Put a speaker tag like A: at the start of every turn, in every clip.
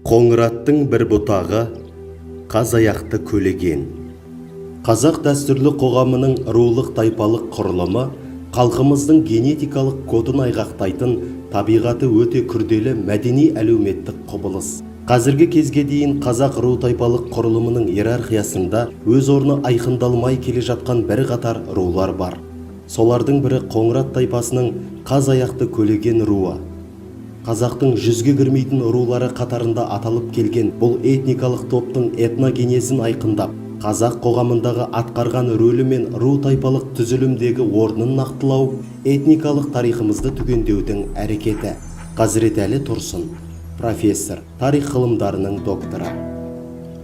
A: Қоңыраттың бір бұтағы, қаз аяқты көлеген. Қазақ дәстүрлі қоғамының рулық тайпалық құрылымы халқымыздың генетикалық кодын айғақтайтын табиғаты өте күрделі мәдени әлеуметтік құбылыс. Қазіргі кезге дейін қазақ ру тайпалық құрылымының иерархиясында өз орны айқындалмай келе жатқан бір қатар рулар бар. Солардың бірі Қоңырат тайпасының қаз аяқты көлеген руы. Қазақтың жүзге кірмейтін рулары қатарында аталып келген бұл этникалық топтың этногенезін айқындап, қазақ қоғамындағы атқарған рөлі мен ру тайпалық түзілімдегі орнын нақтылау, этникалық тарихымызды түгендеудің әрекеті. Қазіретәлі Тұрсын, профессор, тарих ғылымдарының докторы.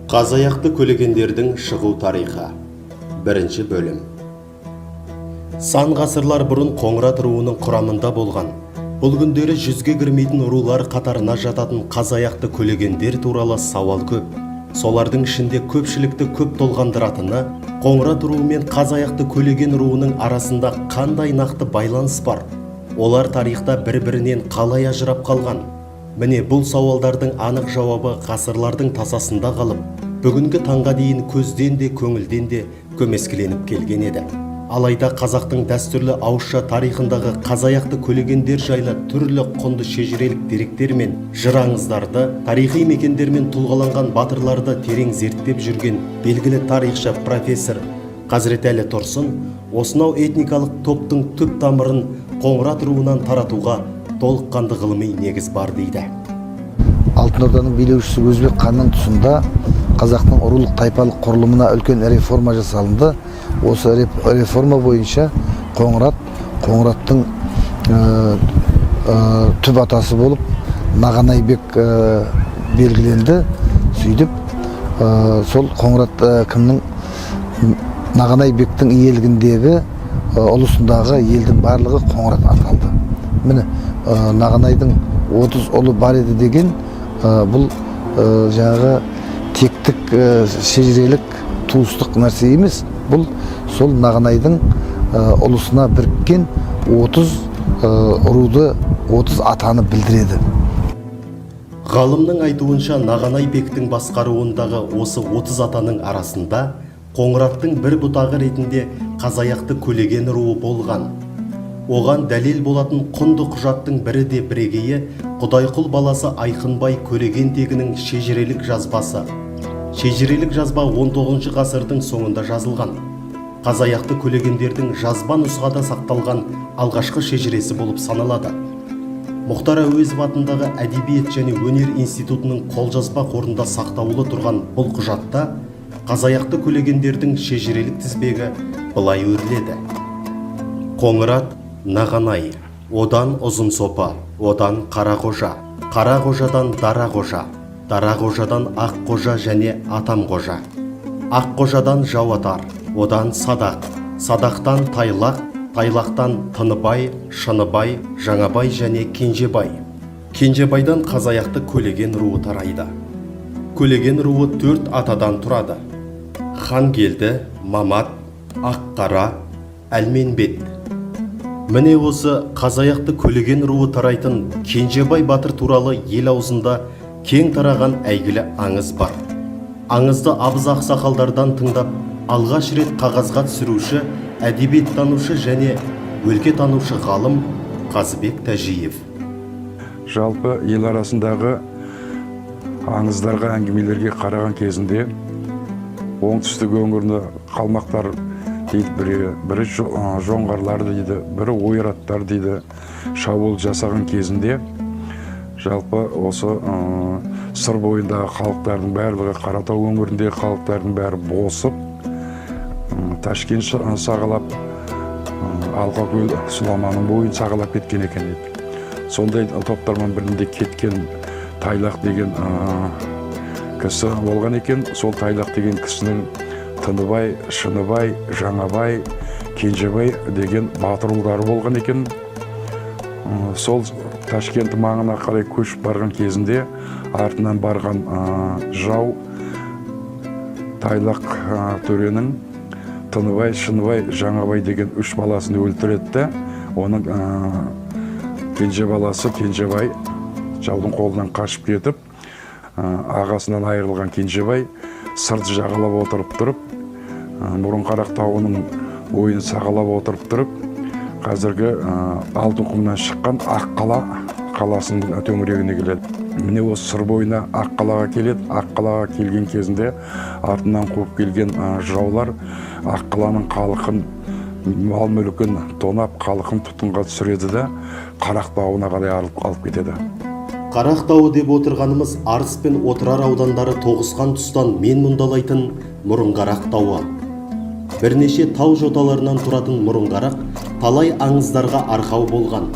A: Қаз аяқты көлегендердің шығу тарихы. Бірінші бөлім. Сан ғасырлар бұрын Қоңырат руының құрамында болған, бұл күндері жүзге кірмейтін рулар қатарына жататын қаз аяқты көлегендер туралы сауал көп. Солардың ішінде көпшілікті көп толғандыратыны, Қоңырат руы мен қаз аяқты көлеген руының арасында қандай нақты байланыс бар? Олар тарихта бір-бірінен қалай ажырап қалған? Міне бұл сауалдардың анық жауабы ғасырлардың тасасында қалып, бүгінгі таңға дейін көзден де көңілден де көмескіленіп келген еді. Алайда қазақтың дәстүрлі ауызша тарихындағы қаз аяқты көлегендер жайлы түрлі құнды шежірелік деректер мен жыр аңыздарды, тарихи мекендер мен тұлғаланған батырларды терең зерттеп жүрген белгілі тарихшы профессор Қазіретәлі Тұрсын осынау этникалық топтың түп тамырын Қоңырат руынан таратуға толыққанды ғылыми негіз бар дейді.
B: Алтын Орданың билеушісі Өзбек ханның тұсында қазақтың рулық тайпалық құрылымына үлкен реформа жасалынды. Осы реформа бойынша Қоңыраттың түп атасы болып Нағанай бек белгіленді. Сөйтіп сол Қоңырат кімнің Нағанай бектің иелігіндегі ұлысындағы елдің барлығы Қоңырат аталды. Міне Нағанайдың 30 ұлы бар еді деген бұл жаңағы тектік шежірелік туыстық нәрсе емес. Бұл сол Нағанайдың ұлысына біріккен 30 руды, 30 атаны білдіреді.
A: Ғалымның айтуынша Нағанай бектің басқаруындағы осы 30 атаның арасында Қоңыраттың бір бұтағы ретінде қаз аяқты көлеген руы болған. Оған дәлел болатын құнды құжаттың бірі де бірегейі Құдайқұл баласы Айқынбай көлеген тегінің шежірелік жазбасы. Шежірелік жазба 19 ғасырдың соңында жазылған. Қаз аяқты көлегендердің жазба нұсқада сақталған алғашқы шежіресі болып саналады. Мұхтар Әуезов атындағы Әдебиет және өнер институтының қолжазба қорында сақтаулы тұрған бұл құжатта қаз аяқты көлегендердің шежірелік тізбегі былай өріледі. Қоңырат, Нағанай, одан Ұзынсопы, одан Қарақожа, Қарақожадан Дарақожа, Дарақожадан Аққожа және Атамқожа, Аққожадан Жауатар, одан Садақ, Садақтан Тайлақ, Тайлақтан Тыныбай, Шыныбай, Жаңабай және Кенжебай. Кенжебайдан қаз аяқты көлеген руы тарайды. Көлеген руы 4 атадан тұрады. Хангелді, Мамат, Аққара, Әлменбет. Міне осы қаз аяқты көлеген руы тарайтын Кенжебай батыр туралы ел аузында кең тараған әйгілі аңыз бар. Аңызды абыз ақсақалдардан тыңдап, алғаш рет қағазға түсіруші, әдебиеттанушы және өлкетанушы ғалым Қазыбек Тәжиев.
C: Жалпы ел арасындағы аңыздарға, әңгімелерге қараған кезінде оңтүстік өңірді қалмақтар дейді, бірі жоңғарлар дейді, бірі ойраттар дейді, шабуыл жасаған кезінде жалпы осы сыр бойындағы халықтардың барлығы, Қаратау өңіріндегі халықтардың бәрі босып, Ташкент сағалап, Алқакөл Сұламаның бойын сағалап кеткен екен еді. Сондай топтармен бірінде кеткен Тайлақ деген кісі болған екен. Сол Тайлақ деген кісінің Тыныбай, Шыныбай, Жаңабай, Кенжебай деген батыр ұлдары болған екен. Сол Ташкент маңына қарай көшіп барған кезінде артынан барған жау Тайлақ төренің Тыныбай, Шыныбай, Жаңабай деген 3 баласын өлтіреді. Оның кенже баласы Кенжебай жаудың қолынан қашып кетіп, ағасынан айырылған Кенжебай сырды жағалап отырып тұрып, Мұрынқарақ тауының бойын сағалап отырып тұрып, қазіргі Алтынқұмнан шыққан Аққала қаласының төңірегіне келеді. Міне осы сыр бойына Аққалаға келеді. Аққалаға келген кезінде артынан қуып келген жыраулар Аққаланың халқын, мал мүлкін тонап, халқын тұтқынға түсіреді де Қарақ тауына қарай алып кетеді.
A: Қарақ тауы деп отырғанымыз Арыс пен Отырар аудандары тоғысқан тұстан мен мұндалайтын Мұрынқарақ тауы. Бірнеше тау жоталарынан тұратын Мұрынқарақ талай аңыздарға арқау болған.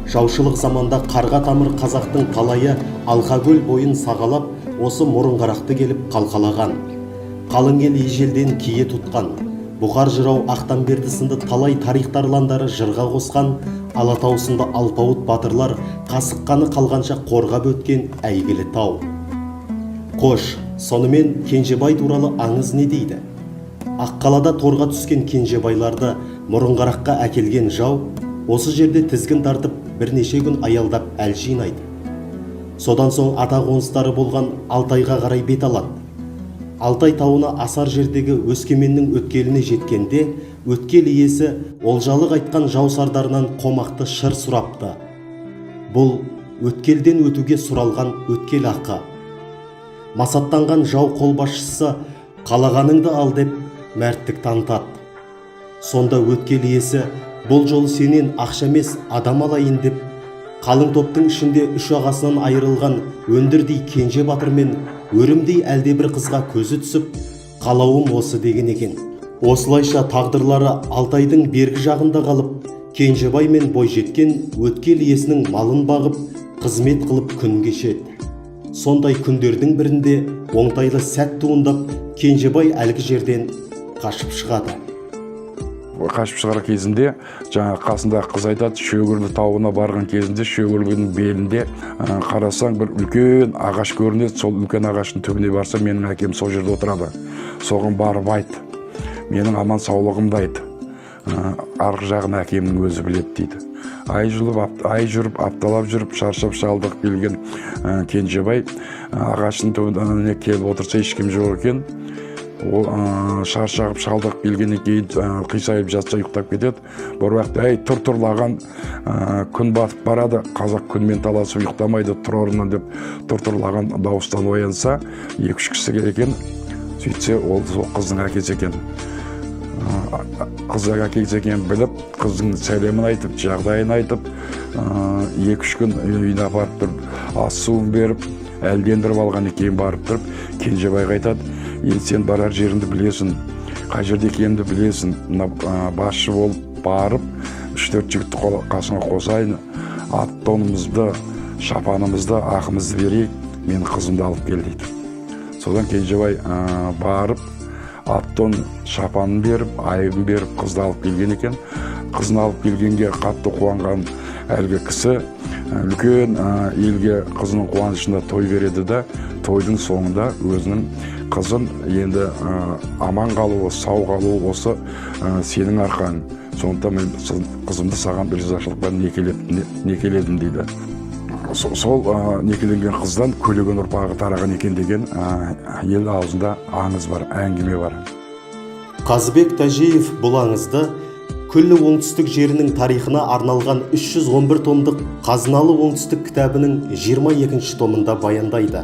A: Жаушылық заманда қарға тамыр қазақтың талайы Алқакөл бойын сағалап, осы Мұрынқарақты келіп қалқалаған. Қалың ел ежелден кие тұтқан. Бұқар жырау Ақтамберді сынды талай тарих тарландары жырға қосқан. Алатау сынды алпауыт батырлар қасыққаны қалғанша қорғап өткен әйгілі тау. Қош, сонымен Кенжебай туралы аңыз не дейді? Аққалада торға түскен Кенжебайларды Мұрынқараққа әкелген жау осы жерде тізгін тартып бірнеше күн аялдап әл жинайды. Содан соң ата қоныстары болған Алтайға қарай бет алады. Алтай тауына асар жердегі Өскеменнің өткеліне жеткенде өткел иесі олжалық айтқан жау сардарынан қомақты шыр сұрапты. Бұл өткелден өтуге сұралған өткел ақы. Масаттанған жау қолбасшысы қалағаныңды ал деп мәрттік танытады. Сонда өткел иесі бұл жолы сенен ақша емес адам алайын деп қалың топтың ішінде үш ағасынан айырылған өндірдей Кенже батыр мен өрімдей әлдебір қызға көзі түсіп, қалауым осы деген екен. Осылайша тағдырлары Алтайдың бергі жағында қалып, Кенжебай мен бойжеткен өткел иесінің малын бағып, қызмет қылып күн кешеді. Сондай күндердің бірінде оңтайлы сәт туындап, Кенжебай әлгі жерден қашып шығады.
C: Қашып шығар кезінде жаңа қасында қыз айтады, Шөгірлі тауына барған кезінде Шөгірлінің белінде қарасаң бір үлкен ағаш көрінеді. Сол үлкен ағаштың түбіне барса, менің әкем сол жерде отырады. Соған барып айт, менің аман саулығымды айт. Арғы жағын әкемнің өзі біледі дейді. Ай жүріп, апталап жүріп, шаршап шалдық келген Кенжебай ағаштың түбіне келіп отырса, ешкім жоқ екен. Ол шаршағып шалдық келгеннен кейін қисайып жатса ұйықтап кетеді. Бір уақытта әй тұр-тұрлаған күн батып барады, қазақ күнмен таласып ұйықтамайды, тұр орнынан деп тұр-тұрлаған дауыстан оянса, 2-3 кісі екен. Сөйтсе ол қыздың әкесі екен. Қыздың әкесі екен біліп, қыздың сәлемін айтып, жағдайын айтып, 2-3 күн үйіне апарып тұрып, ас суын беріп, әлдендіріп алған екен барып тұрып, Кенжебайға айтады: сен барар жеріңді білесің, қай жерде екенімді білесің. Басшы болып барып, 3-4 жігітті қасыңа қосайын, ат тонымызды, шапанымызды, ақымызды берейік, мен қызымды алып кел дейді. Содан Кенжебай барып, ат тон шапанын беріп, айыбын беріп, қызды алып келген екен. Қызын алып келгенге қатты қуанған әлгі кісі үлкен елге қызының қуанышында той береді да, тойдың соңында өзінің қызын енді аман қалуы, сау қалуы осы сенің арқаң. Сондықтан мен қызымды саған ризашылықпен некеледім дейді. Сол некеленген қыздан Көлеген ұрпағы тараған екен деген ел аузында аңыз бар, әңгіме бар.
A: Қазыбек Тәжиев бұл аңызды күллі оңтүстік жерінің тарихына арналған 311 томдық Қазыналы оңтүстік кітабының 22 томында баяндайды.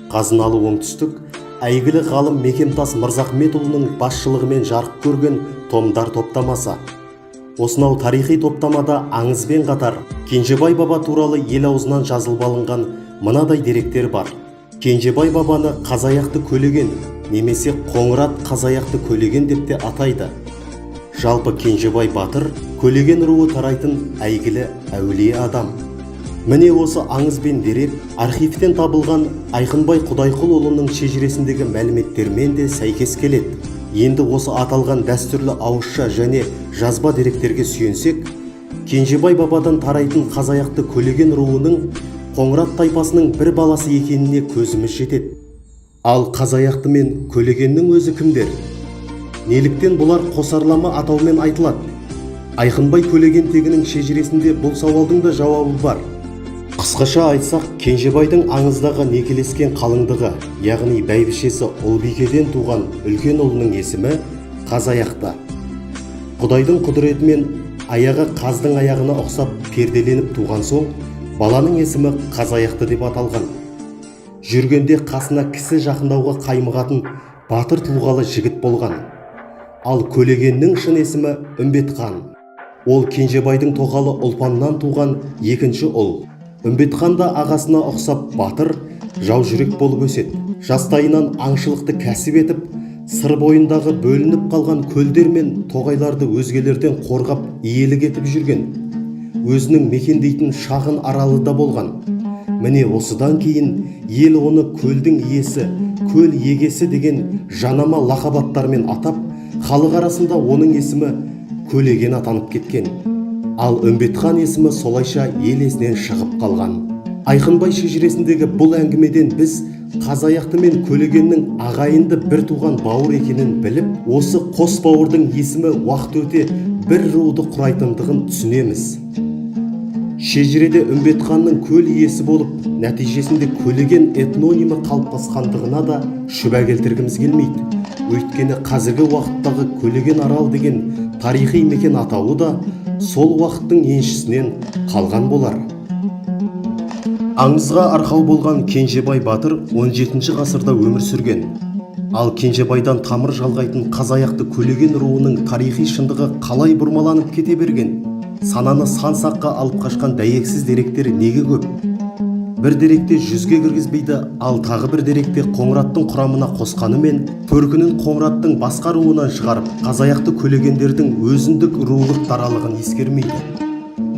A: Қазыналы оңтүстік әйгілі ғалым Мекемтас Мырзахметұлының басшылығымен жарық көрген томдар топтамасы. Осынау тарихи топтамада аңызбен қатар Кенжебай баба туралы ел аузынан жазылып алынған мынадай деректер бар. Кенжебай бабаны Қазаяқты Көлеген немесе Қоңырат Қазаяқты Көлеген деп те атайды. Жалпы Кенжебай батыр Көлеген руы тарайтын әйгілі әулие адам. Міне осы аңыз бен дерек архивтен табылған Айқынбай Құдайқұлұлының шежіресіндегі мәліметтермен де сәйкес келеді. Енді осы аталған дәстүрлі ауызша және жазба деректерге сүйенсек, Кенжебай бабадан тарайтын Қазаяқты Көлеген руының Қоңырат тайпасының бір баласы екеніне көзіміз жетеді. Ал Қазаяқты мен Көлегеннің өзі кімдер? Неліктен бұлар қосарлама атаумен айтылады? Айқынбай Көлеген тегінің шежіресінде бұл сауалдың да жауабы бар. Қысқаша айтсақ, Кенжебайдың аңыздағы некелескен қалыңдығы, яғни бәйбішесі Ұлбикеден туған үлкен ұлының есімі Қазаяқты. Құдайдың құдіретімен аяғы қаздың аяғына ұқсап перделеніп туған соң, баланың есімі Қазаяқты деп аталған. Жүргенде қасына кісі жақындауға қаймығатын батыр тұлғалы жігіт болған. Ал Көлегеннің шын есімі Үмбетхан. Ол Кенжебайдың тоқалы Ұлпаннан туған екінші ұл. Үмбетхан да ағасына ұқсап батыр, жау жүрек болып өседі. Жастайынан аңшылықты кәсіп етіп, сыр бойындағы бөлініп қалған көлдер мен тоғайларды өзгелерден қорғап иелік етіп жүрген. Өзінің мекендейтін шағын аралы да болған. Міне осыдан кейін ел оны көлдің иесі, көл егесі деген жанама лақабаттармен атап, халық арасында оның есімі Көлеген атанып кеткен. Ал Үмбетхан есімі солайша ел есінен шығып қалған. Айқынбай шежіресіндегі бұл әңгімеден біз Қазаяқты мен Көлегеннің ағайынды бір туған бауыр екенін біліп, осы қос бауырдың есімі уақыт өте бір руды құрайтындығын түсінеміз. Шежіреде Үмбетханның көл иесі болып, нәтижесінде Көлеген этнонимі қалыптасқандығына да шүбә келтіргіміз келмейді. Өйткені қазіргі уақыттағы Көлеген арал деген тарихи мекен атауы да сол уақыттың еншісінен қалған болар. Аңызға арқау болған Кенжебай батыр 17 ғасырда өмір сүрген. Ал Кенжебайдан тамыр жалғайтын Қазаяқты Көлеген руының тарихи шындығы қалай бұрмаланып кете берген? Сананы сан саққа алып қашқан дәйексіз деректер неге көп? Бір деректе 100-ге кіргізбейді, ал тағы бір деректе Қоңыраттың құрамына қосқанымен төркінін Қоңыраттың басқа руынан шығарып, Қазаяқты Көлегендердің өзіндік рулық даралығын ескермейді.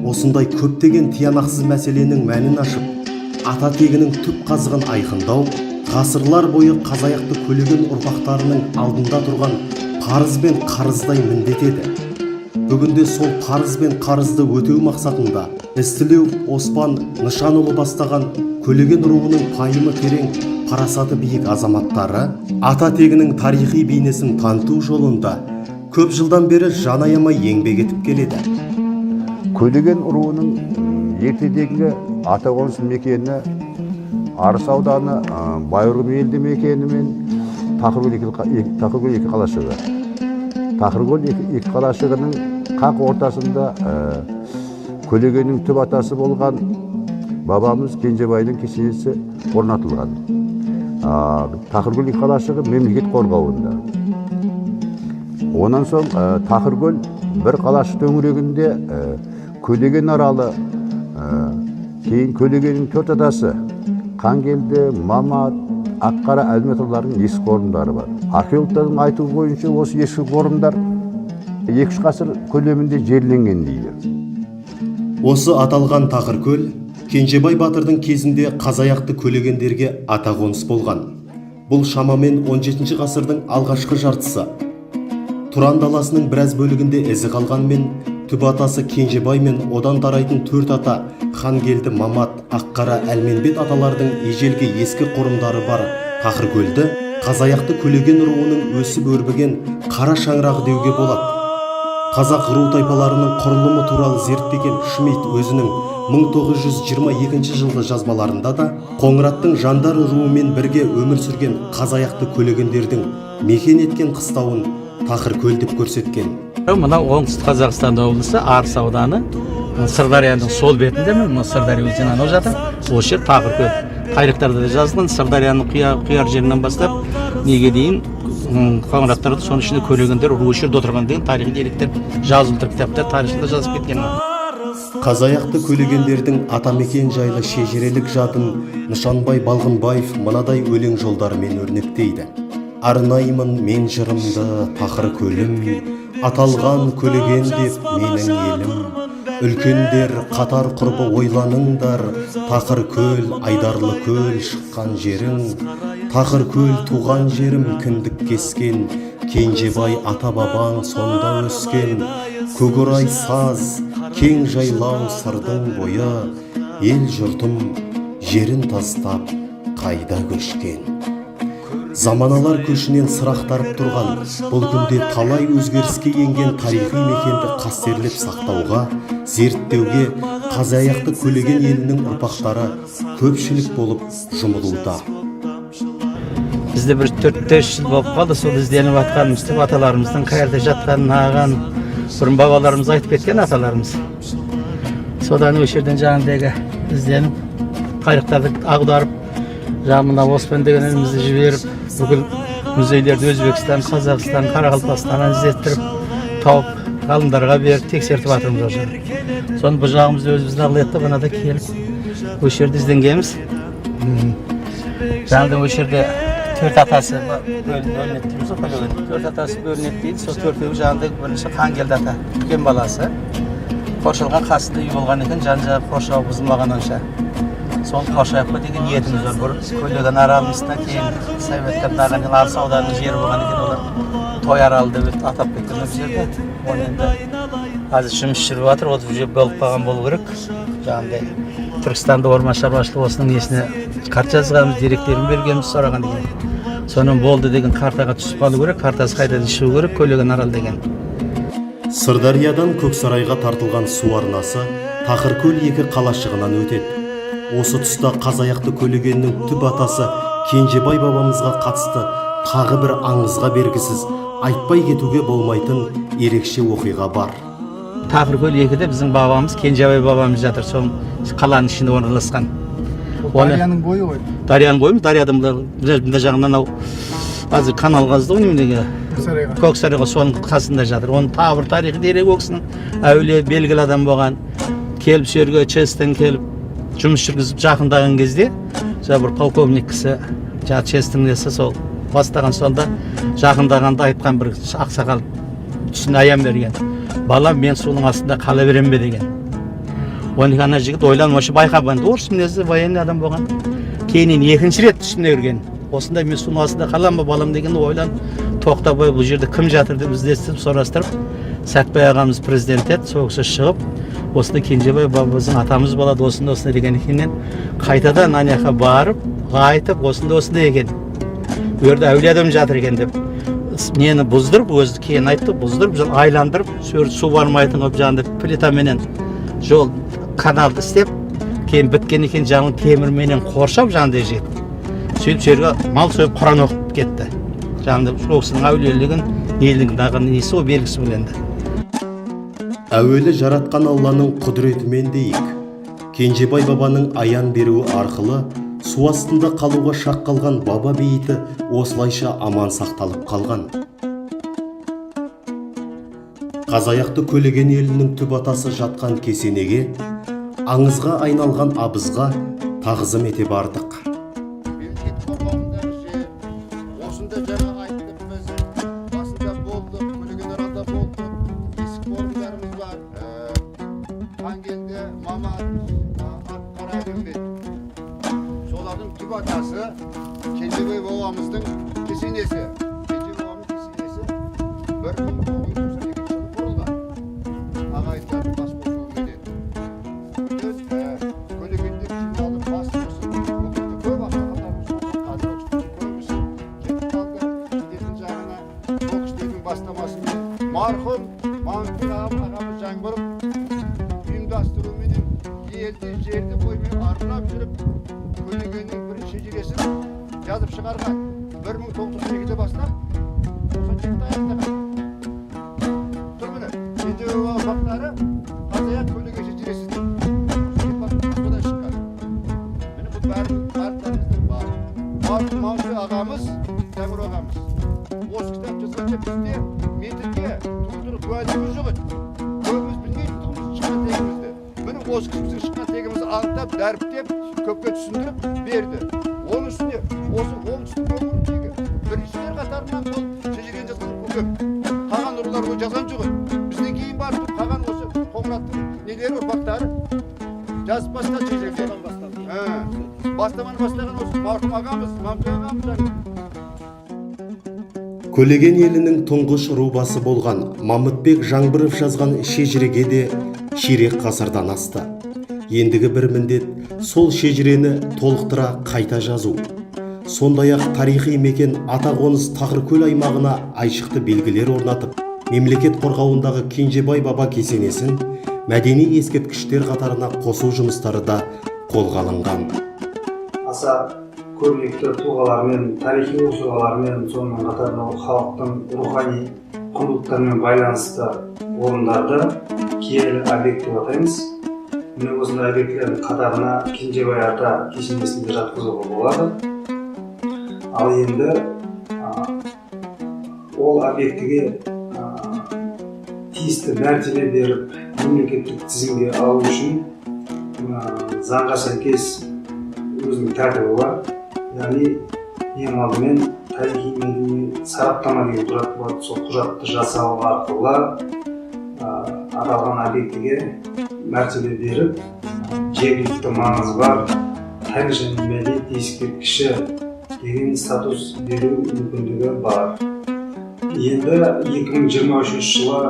A: Осындай көптеген тиянақсыз мәселенің мәнін ашып, ата тегінің түп қазығын айқындау, ғасырлар бойы Қазаяқты Көлеген ұрпақтарының алдында тұрған парыз бен қарыздай міндет еді. Бүгінде сол парыз бен қарызды өтеу мақсатында Істілеу Оспан Нышанұлы бастаған Көлеген руының пайымы терең, парасаты биік азаматтары ата тегінің тарихи бейнесін таныту жолында көп жылдан бері жан аямай еңбек етіп келеді.
D: Көлеген руының ертедегі атақоныс мекені Арыс ауданы Байырғы елді мекені мен Тақыркөл екі қалашығы. Тақыркөл екі қалашығының қақ ортасында Көлегеннің түп атасы болған бабамыз Кенжебайдың кесенесі орнатылған. Тақыркөл екі қалашығы мемлекет қорғауында. Онан соң Тақыркөл бір қалашық төңірегінде Көлеген аралы, кейін Көлегеннің төрт атасы Қангелді, Мамат, Аққара, Әлметұллардың ескі орындары бар. Археологтардың айтуы бойынша осы ескі орындар 2-3 ғасыр көлемінде жерленген дейді.
A: Осы аталған Тақыркөл Кенжебай батырдың кезінде Қазаяқты Көлегендерге атақоныс болған. Бұл шамамен 17 ғасырдың алғашқы жартысы. Тұран даласының біраз бөлігінде ізі қалғанмен, түп атасы Кенжебай мен одан тарайтын төрт ата Қангелді, Мамат, Аққара, Әлменбет аталардың ежелгі ескі қорымдары бар Тақыркөлді Қазаяқты Көлеген руының өсіп өрбіген қара шаңырағы деуге болады. Қазақ ру тайпаларының құрылымы туралы зерттеген Шмидт өзінің 1922 жылғы жазбаларында да Қоңыраттың жандар руымен бірге өмір сүрген Қазаяқты Көлегендердің мекен еткен қыстауын Тақыркөл деп көрсеткен.
E: Мына оңтүстік Қазақстан облысы Арыс ауданы Сырдарияның сол бетінде, Сырдария өзені анау жатыр. Осы жер Тақыркөл. Тарихтарда да жазылған, Сырдарияның қияр жерінен бастап неге дейін Қоңыраттарды соның ішінде Көлегендер руы жерде отырған деген тарихи деректер жазылып тұр, кітаптар тарихында жазып кеткен.
A: Қазаяқты Көлегендердің атамекен жайлы шежірелік жадын Нышанбай Балғынбаев мынадай өлең жолдарымен өрнектейді. Арнаймын мен жырымды Тақыркөлім, аталған Көлеген деп менің елім. Үлкендер қатар құрбы ойланыңдар, Тақыркөл, Айдарлы көл шыққан жерің. Тақыркөл туған жерім кіндік кескен, Кенжебай ата бабаң сонда өскен. Көкорай саз, кең жайлау сырдың бойы, ел жұртым жерін тастап қайда көшкен. Заманалар көшінен сырақтарып тұрған бұл күнде талай өзгеріске енген тарихи мекенді қастерлеп сақтауға, зерттеуге Қазаяқты Көлеген елінің ұрпақтары көпшілік болып жұмылуда.
E: Бізде бір 4-5 жыл болып қалды сол ізденіп атқанымызды, аталарымыздың қайерде жатқанын аған бұрын бабаларымыз айтып кеткен аталарымыз. Содан осы жерден жаңағыдегі ізденіп тарихтарды аударып, мына Оспан деген інімізді жіберіп, бүкіл музейлерді Өзбекстан, Қазақстан, Қарақалпақстаннан іздеттіріп, тауып, ғалымдарға беріп, тексертіп жатырмыз осы жерде. Соны бұл жағымызды өзіміздің ағылетті бұна да келіп, осы жерде ізденгенбіз. Жаңағыда осы жерде 4 атасы бөлінеді дейміз ғой, Көлеген. 4 атасы бөлінеді дейді, сол 4-еуі жаңағыда бірінші Қангелді ата, үлкен баласы. Қоршалған қасында үй болған екен, жан-жағы қоршау бұзылмаған онша. Сол қоршайыққа деген ниетіміз бар. Бұрын Көлеген аралымыздан кейін Советтен Арыс ауданының жері болған екен, олар той аралды атап кеткен бұл жерде. Оны енді қазір жұмыс жүріп жатыр, ол уже болып қалған болу керек. Жаңағыдай Түркістанда орман шаруашылығы осының несіне карта жазғанбыз, деректерін бергенбіз сұраған деген. Соның болды деген картаға түсіп қалу керек, картасы қайтадан шығу керек, Көлеген арал деген.
A: Сырдариядан Көксарайға тартылған су арнасы Тақыркөл 2 қалашығынан өтеді. Осы тұста Қазаяқты Көлегеннің түп атасы Кенжебай бабамызға қатысты тағы бір аңызға бергісіз, айтпай кетуге болмайтын ерекше оқиға бар.
E: Тақыркөл 2-де біздің бабамыз, Кенжебай бабамыз жатыр, сол қаланың ішінде орналасқан.
B: Дарияның бойы ғой.
E: Дарияның бойы, дариядан мына жағынан қазір канал қазды ғой неменеге. Көксарайға соның қасында жатыр. Оның табыр тарихы дерек өксінің әулие белгілі адам болған. Келіп жерге Честен келіп жұмыс жүргізіп жақындаған кезде, бір полковник кісі Честен десе сол бастаған сонда жақындағанда айтқан бір ақсақал түсіне аян берген. Балам, мен соның астында қала берем бе деген. Оны ана жігіт ойланып байқап енді орыс мінезді военный адам болған. Кейіннен екінші рет түсіне кірген. Осында мен соның астында қалам ба балам деген ойланып, тоқтабай бұл жерде кім жатыр деп іздестіріп сұрастырып, Сәтбай ағамыз президент еді, сол кісі шығып, осында Кенжебай бабамыздың атамыз болады осында деген екеннен қайтадан ана жаққа барып, айтып осында екен. Bu yerде әулие адам жатыр екен деп нені бұздырып, өзі кейін айтты, бұздырып, айландырып, су бармайтын қылып жаңағыдай плитаменен жол каналды істеп, кейін біткен екен жаңағы темірменен қоршап жаңағыдай жет. Сөйтіп жерге мал сойып Құран оқып кетті. Жаңағыдай осының әулиелігін, елдің несі о белгісі біленді.
A: Әуелі жаратқан Алланың құдіретімен дейік. Кенжебай бабаның аян беруі арқылы су астында қалуға шақ қалған баба бейіті осылайша аман сақталып қалған. Қазаяқты Көлеген елінің түп атасы жатқан кесенеге, аңызға айналған абызға тағзым ете бардық.
D: Осында жаңа айттық біз, басында болдық, Көлеген аралда болдық, есік орындарымыз бар, Қангелді, Мамат, Аққара Әлімбет. Солардың түп атасы Кенжебай бабамыздың кесенесі. Кенжебай бабамыздың кесенесі 1992 жылы құрылған. Ағайындардың бас қосуымен. Көлегенде жиналып бас қосып, көп ақсақалдарымыз қазір көбісі кетіп қалды. Шетелдің жағына сол кісілердің бастамасымен марқұм Мамыт ағамыз Жаңбыров ұйымдастыруымен елді жерді бойымен аралап жүріп Көлегеннің бірінші шежіресін жазып шығарған. 1992-де бастап 97-де аяқтаған. Тұр міне, Кенжебай баба ұрпақтары Қазаяқ Көлеген шежіресі деп баспадан шыққан. Міне бұл бәріміздің бар. Мамыт ағамыз, Жаңбыров ағамыз. Осы кітап жазғанша бізде метрге тұрдырып куәлігіміз жоқ еді. Көбіміз білмейтін шыққан тегімізді. Міне осы кісіміздің шыққан тегімізді анықтап, дәріптеп, көпке түсіндіріп берді. Оның үстіне осы оңтүстік өңірдегі біріншілер қатарынан сол шежірені жазған көп. Қалған ұрылар ол жазған жоқ еді. Бізден кейін барып қалған осы Қоңыраттың нелері ұрпақтары жазып бастады шежірені. Бастаманы бастаған осы марқұм ағамыз, Мамыт ағамыз.
A: Көлеген елінің тұңғыш рубасы болған Мамытбек Жаңбыров жазған шежіреге де ширек ғасырдан асты. Ендігі бір міндет сол шежірені толықтыра қайта жазу. Сондай-ақ тарихи мекен Атақоныс Тақыркөл аймағына айшықты белгілер орнатып, мемлекет қорғауындағы Кенжебай баба кесенесін мәдени ескерткіштер қатарына қосу жұмыстары да қолға алынған.
F: Аса көрнекті тұлғалармен, тарихи оқиғалармен, сонымен қатар халықтың рухани құндылықтармен байланысты орындарды киелі объект деп атаймыз. Міне осындай объектілердің қатарына Кенжебай ата кесенесін де жатқызуға болады. Ал енді ол объектіге тиісті мәртебе беріп, мемлекеттік тізімге алу үшін заңға сәйкес өзінің тәртібі бар. Яғни ең алдымен тарихи мәдени сараптама деген құжат бар. Сол құжатты жасау арқылы аталған объектіге мәртебе беріп, жергілікті маңызы бар тарих және мәдениет ескерткіші деген статус беру мүмкіндігі бар. Енді 2023 жылы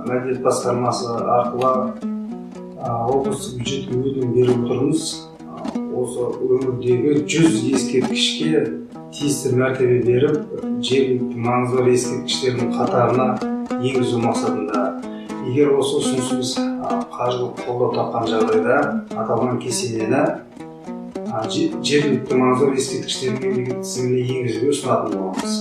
F: мәдениет басқармасы арқылы облыстық бюджеттен өтінім беріп отырмыз. Осы өңірдегі 100 ескерткішке тиісті мәртебе беріп, жергілікті маңызы бар ескерткіштердің қатарына енгізу мақсатында. Егер осы ұсынысымыз қаржылық қолдау тапқан жағдайда, аталған кесенені жергілікті маңызы бар ескерткіштердің мемлекеттік тізіміне енгізуге ұсынатын боламыз.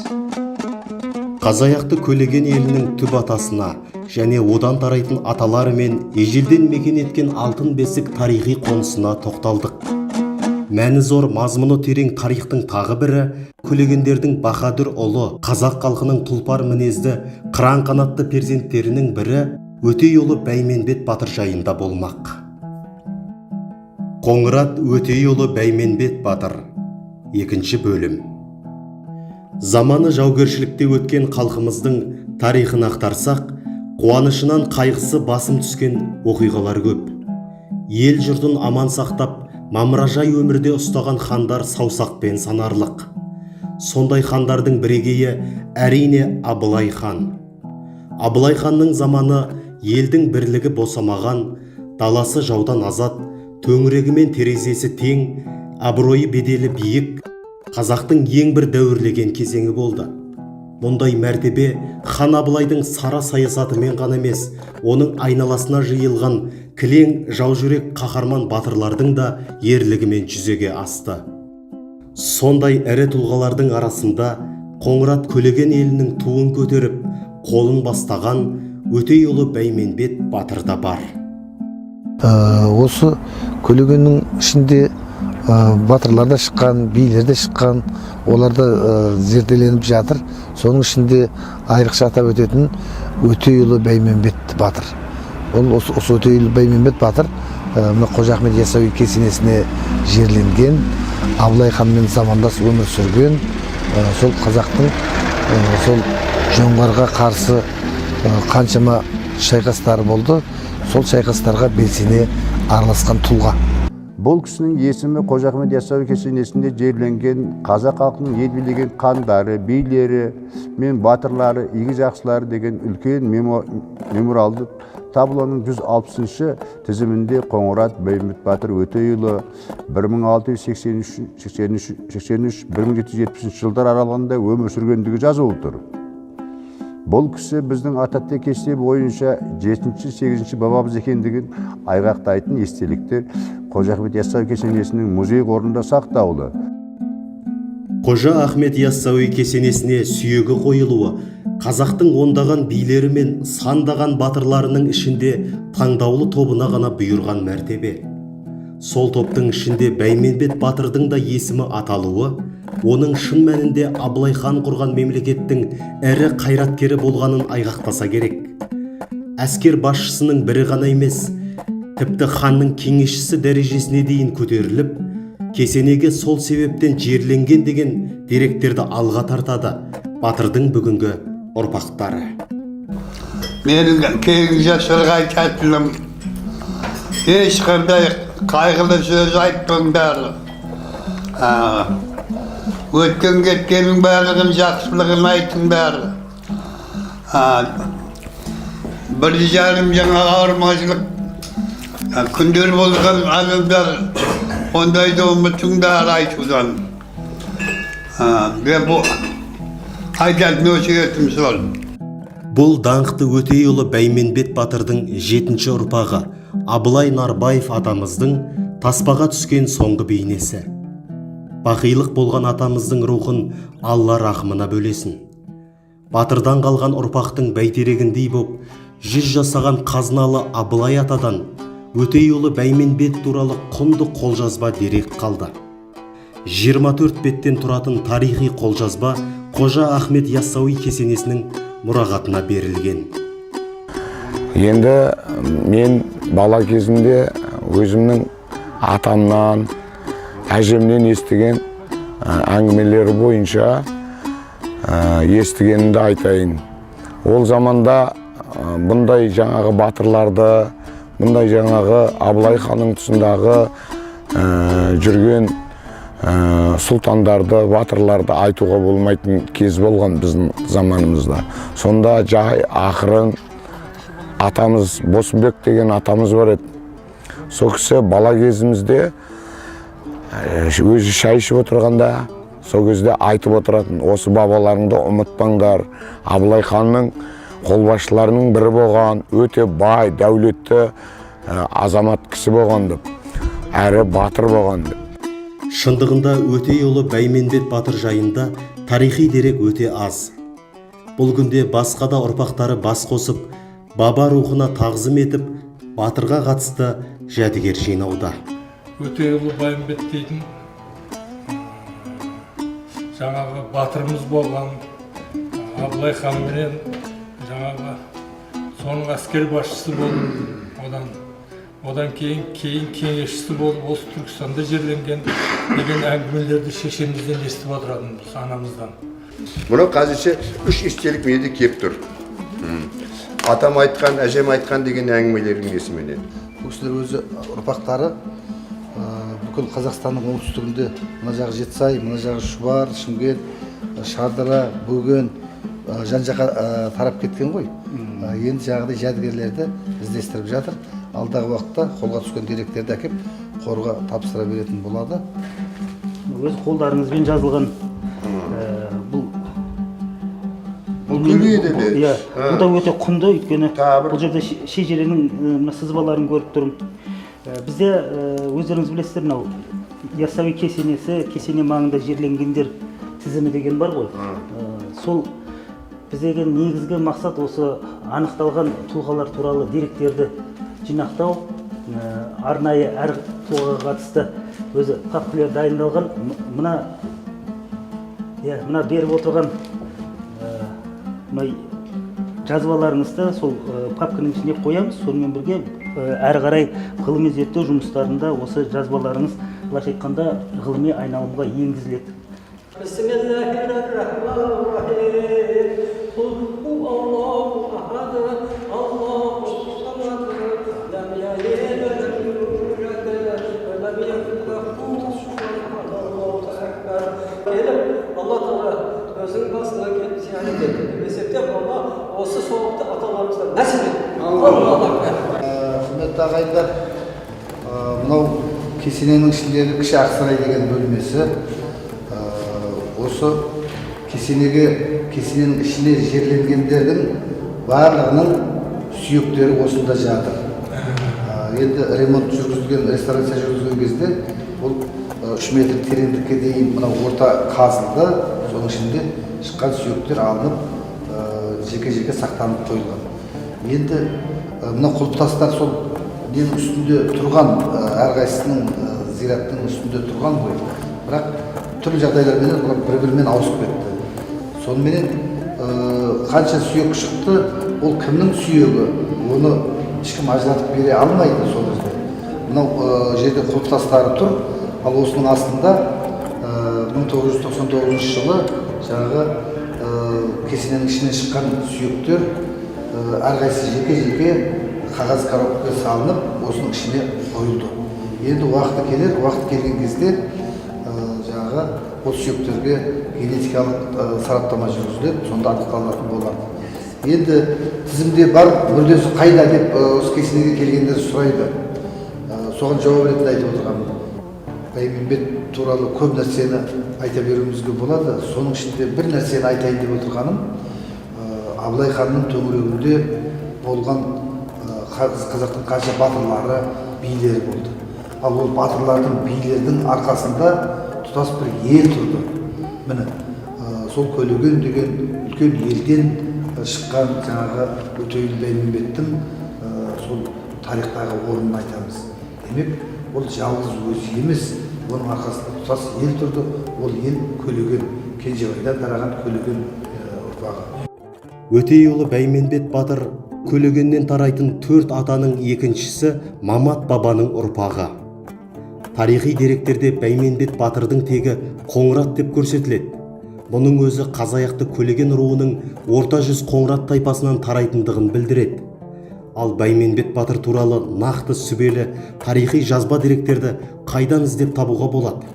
A: Қазаяқты Көлеген елінің түп атасына және одан тарайтын аталары мен ежелден мекен еткен алтын бесік тарихи қонысына тоқталдық. Мәні зор, мазмұны терең тарихтың тағы бірі Көлегендердің баһадүр ұлы, қазақ халқының тұлпар мінезді, қыран қанатты перзенттерінің бірі Өтейұлы Бәйменбет батыр жайында болмақ. Қоңырат Өтейұлы Бәйменбет батыр. 2 бөлім. Заманы жаугершілікте өткен халқымыздың тарихын ақтарсақ, қуанышынан қайғысы басым түскен оқиғалар көп. Ел жұртын аман сақтап, мамыражай өмірде ұстаған хандар саусақпен санарлық. Сондай хандардың бірегейі әрине Абылай хан. Абылай ханның заманы елдің бірлігі босамаған, даласы жаудан азат, төңірегі мен терезесі тең, абыройы беделі биік, қазақтың ең бір дәуірлеген кезеңі болды. Мұндай мәртебе хан Абылайдың сара саясатымен ғана емес, оның айналасына жиылған кілең жаужүрек қаһарман батырлардың да ерлігімен жүзеге асты. Сондай ірі тұлғалардың арасында Қоңырат Көлеген елінің туын көтеріп, қолын бастаған Өтейұлы Бәйменбет батыр да бар.
B: Осы Көлегеннің ішінде батырлар да шыққан, билер де шыққан, олар да зерделеніп жатыр. Соның ішінде айрықша атап өтетін Өтейұлы Бәйменбет батыр. Ол осы Өтейұлы Бәйменбет батыр Қожа Ахмет Яссауи кесенесіне жерленген, Абылай ханмен замандас өмір сүрген, сол қазақтың сол жоңғарға қарсы қаншама шайқастары болды. Сол шайқастарға белсене араласқан тұлға.
D: Бұл кісінің есімі Қожа Ахмет Яссауи кесенесінде жерленген қазақ халқының ел билеген хандары, билері мен батырлары, игі жақсылары деген үлкен мемориалды таблоның 160-шы тізімінде Қоңырат Бәйменбет батыр Өтейұлы 1683-1770 жылдар аралығында өмір сүргендігі жазылып тұр. Бұл кісі біздің ата-тек кесте бойынша 7-8 бабамыз екендігін айғақтайтын естеліктер Қожа Ахмет Яссауи кесенесінің музей қорында сақтаулы.
A: Қожа Ахмет Яссауи кесенесіне сүйегі қойылуы қазақтың ондаған билері мен сандаған батырларының ішінде таңдаулы тобына ғана бұйырған мәртебе. Сол топтың ішінде Бәйменбет батырдың да есімі аталуы, оның шын мәнінде Абылай хан құрған мемлекеттің әрі қайраткері болғанын айғақтаса керек. Әскер басшысының бірі ғана емес, тіпті ханның кеңесшісі дәрежесіне дейін көтеріліп, кесенеге сол себептен жерленген деген деректерді алға тартады батырдың бүгінгі ұрпақтары.
G: Менің кең жасырға айтатыным, ешқандай қайғылы сөз айтпаңдар. Өткен кеткенің барлығын жақсылығын айтыңдар. Бір жарым жаңа ауырмашылық күндер болған адамдар ондайды ұмытыңдар айтудан. Айтатын өсиетім сол.
A: Бұл даңқты Өтейұлы Бәйменбет батырдың 7-ші ұрпағы Абылай Нарбаев атамыздың таспаға түскен соңғы бейнесі. Бақилық болған атамыздың рухын Алла рахмына бөлесін. Батырдан қалған ұрпақтың бәйтерегіндей боп, 100 жасаған қазыналы Абылай атадан Өтейұлы Бәйменбет туралы құнды қолжазба дерек қалды. 24 беттен тұратын тарихи қолжазба Қожа Ахмет Яссауи кесенесінің мұрағатына берілген.
C: Енді мен бала кезімде өзімнің атамнан, әжемнен естіген әңгімелері бойынша естігенімді айтайын. Ол заманда бұндай жаңағы батырларды, бұндай жаңағы Абылай ханның тұсындағы жүрген сұлтандарды, батырларды айтуға болмайтын кез болған біздің заманымызда. Сонда жай ақырын атамыз, Босымбек деген атамыз бар еді. Сол кісі бала кезімізде өзі шай ішіп отырғанда, сол кезде айтып отыратын, осы бабаларыңды ұмытпаңдар. Абылай ханның қолбасшыларының бірі болған, өте бай, дәулетті азамат кісі болған деп, әрі батыр болған деп.
A: Шындығында Өтейұлы Бәйменбет батыр жайында тарихи дерек өте аз. Бұл күнде басқа да ұрпақтары бас қосып, баба рухына тағзым етіп, батырға қатысты жәдігер жинауда.
H: Өтейұлы Бәйменбет дейтін жаңағы батырымыз болған Абылай ханменен жаңағы соның әскер басшысы болды. Одан кейін кеңесшісі болып осы Түркістанда жерленген деген әңгімелерді шешемізден естіп отыратынбыз, анамыздан.
D: Мұны қазірше 3 естелік менде кеп тұр. Атам айтқан, әжем айтқан деген әңгімелердің есіменен.
B: Бұл кісілер өзі ұрпақтары бүкіл Қазақстанның оңтүстігінде, мына жағы Жетісай, мына жағы Шұбар, Шымкент, Шардара, Бөген, жан-жаққа тарап кеткен ғой. Енді жағыдай жәдігерлерді іздестіріп жатыр. Алдағы уақытта қолға түскен деректерді әкеп қорға тапсыра беретін болады.
F: Өз қолдарыңызбен жазылған бұл
D: көбейді.
F: Бұл да өте құнды, өйткені бұл жерде шежіренің сызбаларын көріп тұрмын. Бізде өздеріңіз білесіздер, мынау Яссауи кесенесі, кесене маңында жерленгендер тізімі деген бар ғой. Сол біздегі негізгі мақсат осы анықталған тұлғалар туралы деректерді жинақтау, арнайы әр тұлғаға қатысты өзі папкілер дайындалған. Мына беріп отырған жазбаларыңызды сол папкінің ішіне қоямыз. Сонымен бірге әрі қарай ғылыми зерттеу жұмыстарында осы жазбаларыңыз былайша айтқанда ғылыми айналымға енгізіледі.
I: Өзінің басына келіп зиярат етіп есептеп осы соғықты аталарымыздан нәсіп ет.
B: Құрметті ағайындар, мынау кесененің ішіндегі кіші Ақсарай деген бөлмесі. Осы кесененің ішіне жерленгендердің барлығының сүйектері осында жатыр. Енді ремонт жүргізілген, реставрация жүргізілген кезде бұл 3 метр тереңдікке дейін мынау орта қазылды. Соның ішінде шыққан сүйектер алынып, жеке-жеке сақтанып қойылған. Енді мына құлпытастар сол ненің үстінде тұрған, әрқайсысының зираттың үстінде тұрған ғой. Бірақ түрлі жағдайлармен бұлар бір-бірімен ауысып кетті. Сонымен қанша сүйек шықты, ол кімнің сүйегі, оны ешкім ажыратып бере алмайды сол кезде. Мынау жерде құлпытастары тұр, ал осының астында 1999 жылы жаңағы кесененің ішінен шыққан сүйектер әрқайсысы жеке-жеке қағаз коробкаға салынып, осының ішіне қойылды. Енді уақыт келген кезде жаңағы ол сүйектерге генетикалық сараптама жүргізіледі, сонда анықталатын болады. Енді тізімде бар, мүрдесі қайда деп осы кесенеге келгендер сұрайды. Соған жауап ретінде айтып отырғанмын. Бәйменбет туралы көп нәрсені айта беруімізге болады. Соның ішінде бір нәрсені айтайын деп отырғаным, Абылай ханның төңірегінде болған қазақтың қанша батырлары, билері болды. Ал ол батырлардың, билердің арқасында тұтас бір ел тұрды. Міне, сол Көлеген деген үлкен елден шыққан жаңағы Өтеуіл Бәйменбеттің сол тарихтағы орнын айтамыз. Демек, ол жалғыз өзі емес, оның арқасында тұтас ел тұрды. Ол ел Көлеген, Кенжебайдан тараған Көлеген ұрпағы.
A: Өтейұлы Бәйменбет батыр Көлегеннен тарайтын 4 атаның екіншісі Мамат бабаның ұрпағы. Тарихи деректерде Бәйменбет батырдың тегі Қоңырат деп көрсетіледі. Бұның өзі Қазаяқты Көлеген руының орта жүз Қоңырат тайпасынан тарайтындығын білдіреді. Ал Бәйменбет батыр туралы нақты сүбелі тарихи жазба деректерді қайдан іздеп табуға болады?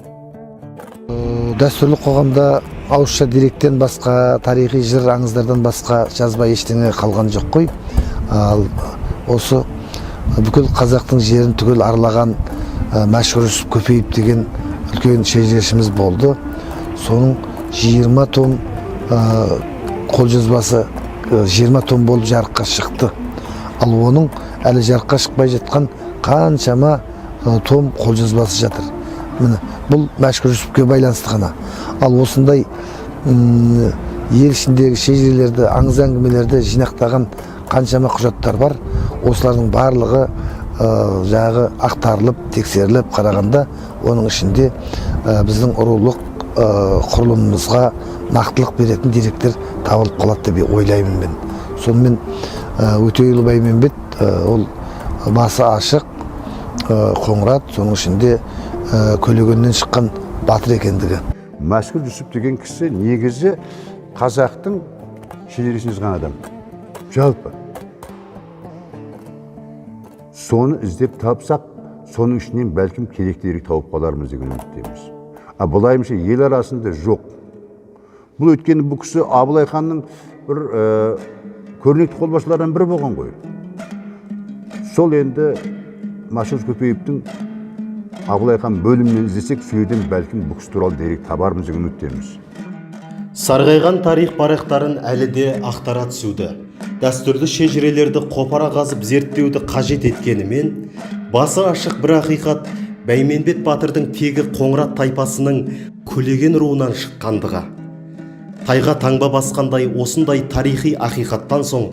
B: Дәстүрлі қоғамда ауызша деректен басқа, тарихи жыр аңыздардан басқа жазба ештеңе қалған жоқ қой. Ал осы бүкіл қазақтың жерін түгел аралаған Мәшһүр Жүсіп Көпеев деген үлкен шежірешіміз болды. Соның 20 том қолжазбасы 20 том болып жарыққа шықты. Ал оның әлі жарыққа шықпай жатқан қаншама том қолжазбасы жатыр. Міне, бұл Мәшһүр Жүсіпке байланысты ғана. Ал осындай ел ішіндегі шежірелерді, аңыз әңгімелерді жинақтаған қаншама құжаттар бар. Осылардың барлығы жағы ақтарылып, тексеріліп қарағанда, оның ішінде біздің рулық құрылымымызға нақтылық беретін деректер табылып қалады деп ойлаймын мен. Сонымен Өтеуіл Бәйменбет ол басы ашық Қоңырат, соның ішінде Көлегеннен шыққан батыр екендігі.
D: Мәшһүр Жүсіп деген кісі негізі қазақтың шежіресін жазған адам. Жалпы. Соны іздеп тапсақ, соның ішінен бәлкім керекті тауып қалармыз деген үміттеміз. Бұлайымша ел арасында жоқ. Бұл өткені бұл кісі Абылай ханның бір көрнекті қолбасшылардан бірі болған ғой. Сол енді Мәшһүр Көпеевтің Абылай хан бөлімінен іздесек, сөйден бәлкім бұл кісі туралы дерек табармыз деген үміттеміз.
A: Сарғайған тарих парақтарын әлі де ақтара түсуді, дәстүрлі шежірелерді қопара қазып зерттеуді қажет еткенімен, басы ашық бір ақиқат Бәйменбет батырдың тегі Қоңырат тайпасының Көлеген руынан шыққандығы. Тайға таңба басқандай осындай тарихи ақиқаттан соң,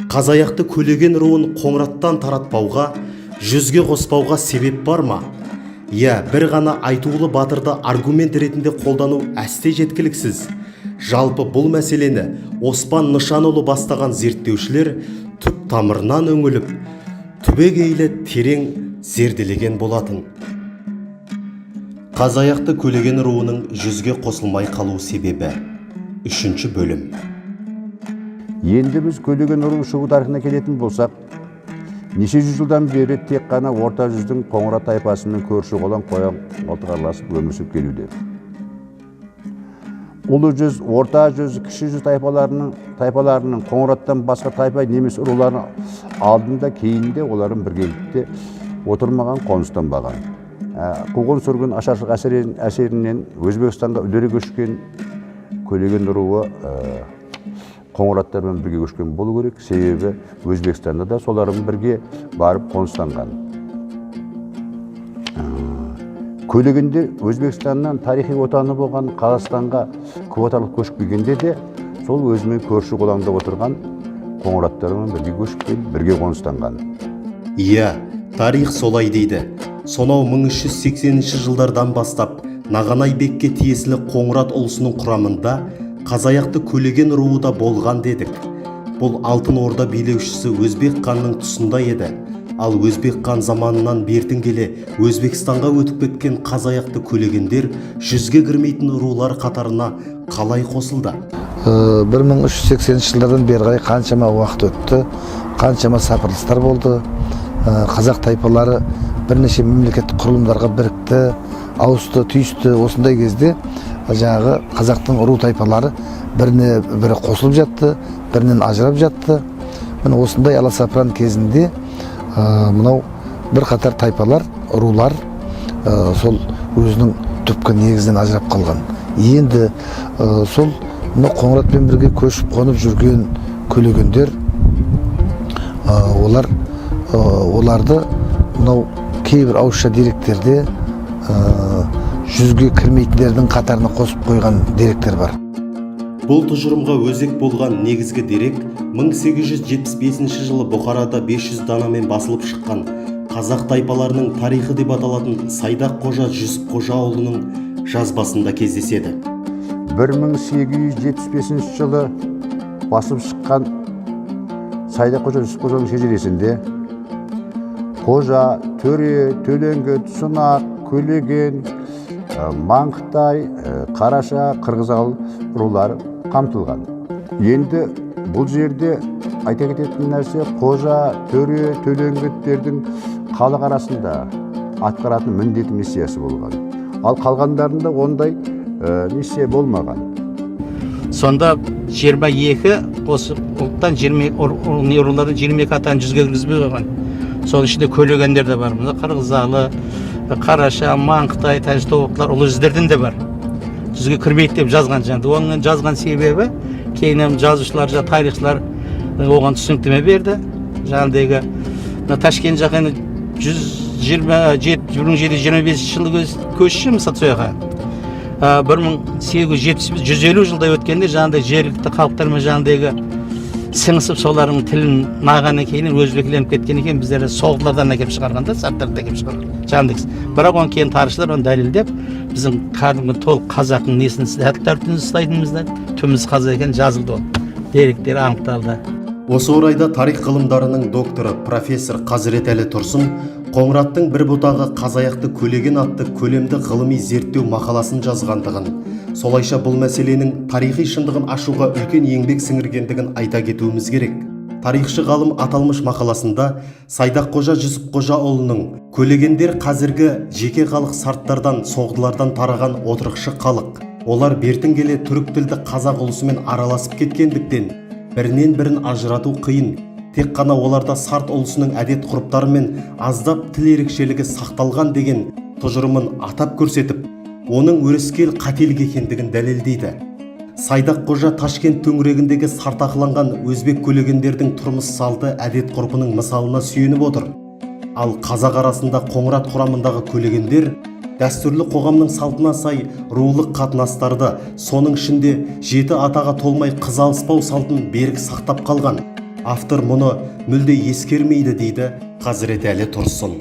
A: Қазаяқты Көлеген руын Қоңыраттан таратпауға, жүзге қоспауға себеп бар ма? Иә, бір ғана айтулы батырды аргумент ретінде қолдану әсте жеткіліксіз. Жалпы бұл мәселені Оспан Нышанұлы бастаған зерттеушілер түп тамырынан өңіліп, түбегейлі терең зерделеген болатын. Қазаяқты Көлеген руының жүзге қосылмай қалу себебі. 3 бөлім.
D: Енді біз Көлеген руының шығу тарихына келетін болсақ, неше жүз жылдан бері тек қана орта жүздің Қоңырат тайпасының көрші қолан қоян қолтық араласып өмір сүріп келуде. Ұлы жүз, орта жүз, кіші жүз тайпаларының Қоңыраттан басқа тайпа немесе руларын алдында кейінде оларын біргелікте отырмаған, қоныстанбаған. Қуғын сүргін ашаршылық әсерінен Өзбекстанға үдере көшкен Көлеген руы Қоңыраттармен бірге көшкен болу керек, себебі Өзбекстанда да соларын бірге барып қоныстанған. Көлегендер Өзбекстаннан тарихи отаны болған Қазақстанға квоталық көшіп келгенде де сол өзімен көрші қолаңда отырған Қоңыраттармен бірге көшіп келіп, бірге қоныстанған.
A: Иә, тарих солай дейді. Сонау 1380 жылдардан бастап Нағанай бекке тиесілі Қоңырат ұлысының құрамында Қазаяқты Көлеген руы да болған дедік. Бұл Алтын Орда билеушісі Өзбек ханның тұсында еді. Ал Өзбек хан заманынан бертін келе Өзбекстанға өтіп кеткен Қазаяқты Көлегендер жүзге кірмейтін рулар қатарына қалай қосылды?
B: 1380 жылдардан бері қарай қаншама уақыт өтті, қаншама сапырылыстар болды. Қазақ тайпалары бірнеше мемлекеттік құрылымдарға бірікті, ауысты, түйісті. Осындай кезде жаңағы қазақтың ру тайпалары біріне бірі қосылып жатты, бірінен ажырап жатты. Міне осындай аласапыран кезінде мынау бір қатар тайпалар, рулар сол өзінің түпкі негізінен ажырап қалған. Енді сол Қоңыратпен бірге көшіп қонып жүрген көлөгөндөр оларды мынау кейбір ауызша деректерде жүзге кірмейтіндердің қатарына қосып қойған деректер бар.
A: Бұл тұжырымға өзек болған негізгі дерек 1875 жылы Бұхарада 500 данамен басылып шыққан қазақ тайпаларының тарихы деп аталатын Сайдақ қожа Жүсіп Қожаұлының жазбасында кездеседі.
D: 1875 жылы басылып шыққан Сайдақ қожа Жүсіп Қожаның шежіресінде Қожа, Төре, Төлеңгіт, Сунақ, Көлеген, Маңқытай, Қараша, Қырғызал рулары қамтылған. Енді бұл жерде айта кететін нәрсе Қожа, Төре, Төлеңгіттердің халық арасында атқаратын міндеті миссиясы болған. Ал қалғандарында ондай миссия болмаған.
E: Сонда 22 осы ұлттан 20 рулардан 22 атаны жүзге кіргізбей қойған. Соның ішінде Көлегендер де бар. Қырғызалы, Қараша, Маңқытай, Тәжі-тобықтылар ұлы жүздерден де бар. Жүзге кірмейді деп жазған жаңды. Оның жазған себебі кейіннен жазушылар, тарихшылар оған түсініктеме берді. Жаңдегі Ташкент жақын 1725 жылы көші мысалы сояға. 1850 жылда өткенде жаңағыдай жергілікті халықтармен жаңағыдегі сіңісіп солардың тілін нағаннан кейін өзбекленіп кеткен екен, біздер соғдылардан әкеп шығарғанда, сарттардан әкеп шығарған жаңағыдай. Бірақ оны кейін тарихшылар оны дәлелдеп, біздің кәдімгі толық қазақтың несін тәртібін ұстайтынымызда түміз қазақ екен жазылды ол. Деректер анықталды.
A: Осы орайда тарих ғылымдарының докторы профессор Қазіретәлі Тұрсын Қоңыраттың бір бұтағы қазаяқты Көлеген атты көлемді ғылыми зерттеу мақаласын жазғандығын, солайша бұл мәселенің тарихи шындығын ашуға үлкен еңбек сіңіргендігін айта кетуіміз керек. Тарихшы ғалым аталмыш мақаласында Сайдақ қожа Жүсіп Қожаұлының Көлегендер қазіргі жеке халық сарттардан, соғдылардан тараған отырықшы халық. Олар бертін келе түрік тілді қазақ ұлысымен араласып кеткендіктен бірінен бірін ажырату қиын. Тек қана оларда сарт ұлысының әдет ғұрыптары мен аздап тіл ерекшелігі сақталған деген тұжырымын атап көрсетіп, оның өрескел қателік екендігін дәлелдейді. Сайдақ қожа Ташкент төңірегіндегі сартақыланған өзбек көлегендердің тұрмыс салты әдет ғұрпының мысалына сүйеніп отыр. Ал қазақ арасында Қоңырат құрамындағы көлегендер дәстүрлі қоғамның салтына сай рулық қатынастарды, соның ішінде 7 атаға толмай қыз алыспау салтын берік сақтап қалған. Автор мұны мүлде ескермейді дейді Қазіретәлі Тұрсын.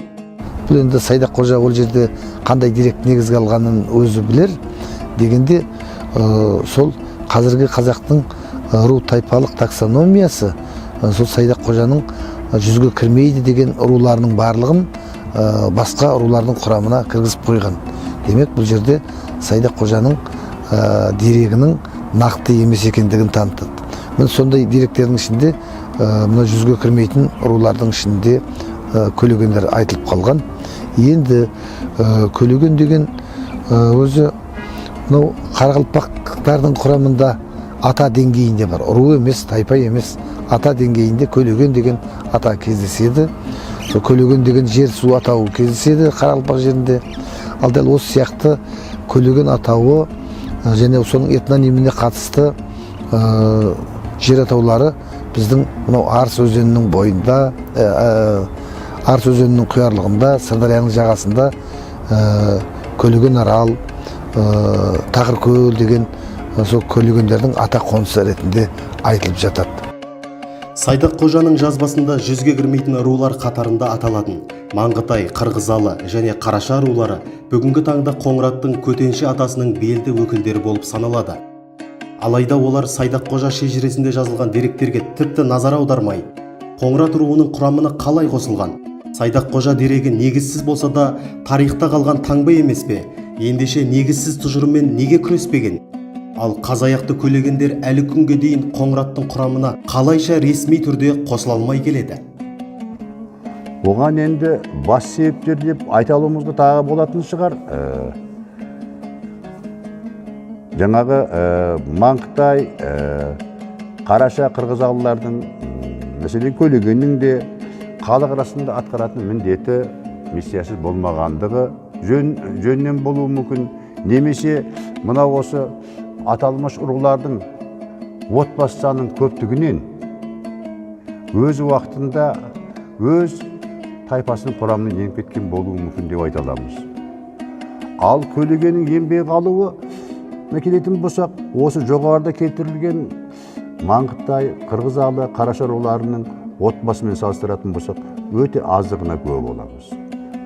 B: Бұл енді Сайдақ қожа ол жерде қандай дерек негізге алғанын өзі білер. Дегенде сол қазіргі қазақтың ру тайпалық таксономиясы сол Сайдақ қожаның жүзге кірмейді деген руларының барлығын басқа рулардың құрамына кіргізіп қойған. Демек бұл жерде Сайдақ қожаның дерегінің нақты емес екендігін танытады. Міне сондай деректердің ішінде мына жүзге кірмейтін рулардың ішінде Көлегендер айтылып қалған. Енді Көлеген деген өзі мынау қарақалпақтардың құрамында ата деңгейінде бар. Ру емес, тайпа емес, ата деңгейінде Көлеген деген ата кездеседі. Көлеген деген жер су атауы кездеседі Қарақалпақ жерінде. Ал дәл осы сияқты Көлеген атауы және соның этнониміне қатысты жер атаулары біздің мынау Арыс өзенінің бойында, Арыс өзенінің құярлығында, Сырдарияның жағасында Көлеген арал, Тақыркөл деген сол көлегендердің ата қонысы ретінде айтылып жатады.
A: Сайдақ қожаның жазбасында жүзге кірмейтін рулар қатарында аталатын Маңғытай, Қырғызалы және Қараша рулары бүгінгі таңда Қоңыраттың көтенші атасының белді өкілдері болып саналады. Алайда олар Сайдақ қожа шежіресінде жазылған деректерге тіпті назар аудармай, Қоңырат руының құрамына қалай қосылған? Сайдақ қожа дерегі негізсіз болса да, тарихта қалған таңба емес пе? Ендеше негізсіз тұжырыммен неге күреспеген? Ал қазаяқты көлегендер әлі күнге дейін Қоңыраттың құрамына қалайша ресми түрде қосыла алмай келеді?
D: Оған енді бас себептер деп айта алуымызға тағы болатын шығар. Жаңағы Маңқытай, Қараша қырғызалылардың, мәселен Көлегеннің де халық арасында атқаратын міндеті миссиясыз болмағандығы жөннен болуы мүмкін. Немесе мынау осы аталмыш рулардың отбасы санының көптігінен өз уақытында өз тайпасының құрамына еніп кеткен болуы мүмкін деп айта аламыз. Ал Көлегеннің еңбек алуы келетін болсақ, осы жоғарыда келтірілген Маңғытай, Қырғызалы, Қараша руларының отбасымен салыстыратын болсақ, өте аздығына куә боламыз.